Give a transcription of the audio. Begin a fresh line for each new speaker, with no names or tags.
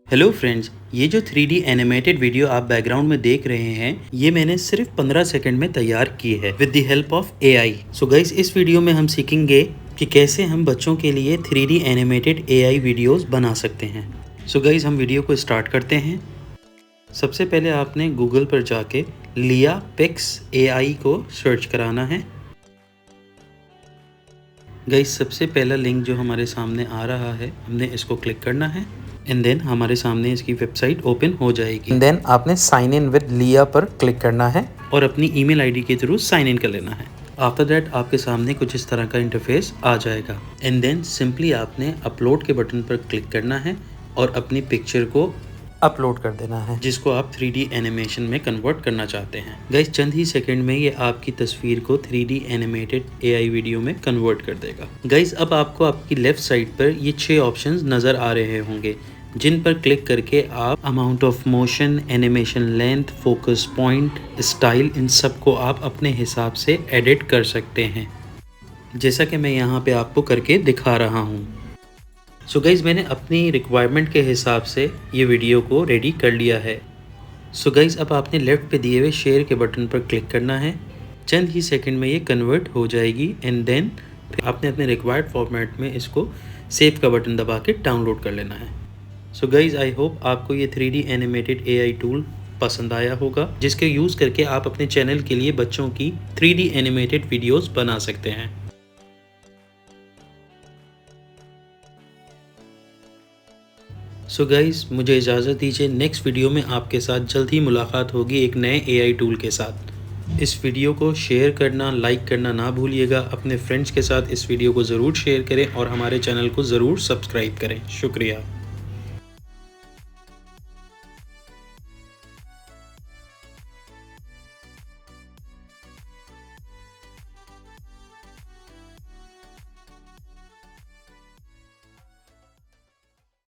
Hello friends, ये जो 3D animated video आप बैकग्राउंड में देख रहे हैं, ये मैंने सिर्फ 15 सेकंड में तैयार की है with the help of AI। So guys, इस वीडियो में हम सीखेंगे कि कैसे हम बच्चों के लिए 3D एनिमेटेड AI वीडियोस बना सकते हैं। सो गाइस, हम वीडियो को स्टार्ट करते हैं। सबसे पहले आपने गूगल पर जाके लिया पिक्स AI को सर्च कराना है। गाइस, सबसे पहला लिंक जो हमारे सामने आ रहा है, हमने इसको क्लिक करना है एंड देन हमारे सामने इसकी वेबसाइट ओपन हो जाएगी। देन आपने साइन इन विद लिया पर क्लिक करना है और अपनी ईमेल आईडी के थ्रू साइन इन कर लेना है। आफ्टर दैट आपके सामने कुछ इस तरह का इंटरफेस आ जाएगा एंड देन सिंपली आपने अपलोड के बटन पर क्लिक करना है और अपनी पिक्चर को अपलोड कर देना है, जिसको आप 3D एनिमेशन में कन्वर्ट करना चाहते हैं। गाइस, चंद ही सेकंड में ये आपकी तस्वीर को 3D एनिमेटेड AI वीडियो में कन्वर्ट कर देगा। गाइस, अब आपको आपकी लेफ्ट साइड पर ये 6 ऑप्शंस नज़र आ रहे होंगे, जिन पर क्लिक करके आप amount of motion, animation length, focus point, style, इन सब को आप अपने हिसाब से एडिट कर सकते हैं, जैसा कि मैं यहाँ पे आपको करके दिखा रहा हूँ। सो गाइज़, मैंने अपनी रिक्वायरमेंट के हिसाब से ये वीडियो को रेडी कर लिया है। सो गाइज़, अब आपने लेफ़्ट पे दिए हुए शेयर के बटन पर क्लिक करना है। चंद ही सेकंड में ये कन्वर्ट हो जाएगी एंड देन आपने अपने रिक्वायर्ड फॉर्मेट में इसको सेव का बटन दबा के डाउनलोड कर लेना है। सो गाइज़, आई होप आपको ये 3D एनिमेटेड AI टूल पसंद आया होगा, जिसके यूज़ करके आप अपने चैनल के लिए बच्चों की 3D एनिमेटेड वीडियोज़ बना सकते हैं। सो गाइज़, मुझे इजाज़त दीजिए। नेक्स्ट वीडियो में आपके साथ जल्द ही मुलाकात होगी एक नए AI टूल के साथ। इस वीडियो को शेयर करना, लाइक करना ना भूलिएगा। अपने फ्रेंड्स के साथ इस वीडियो को ज़रूर शेयर करें और हमारे चैनल को ज़रूर सब्सक्राइब करें। शुक्रिया।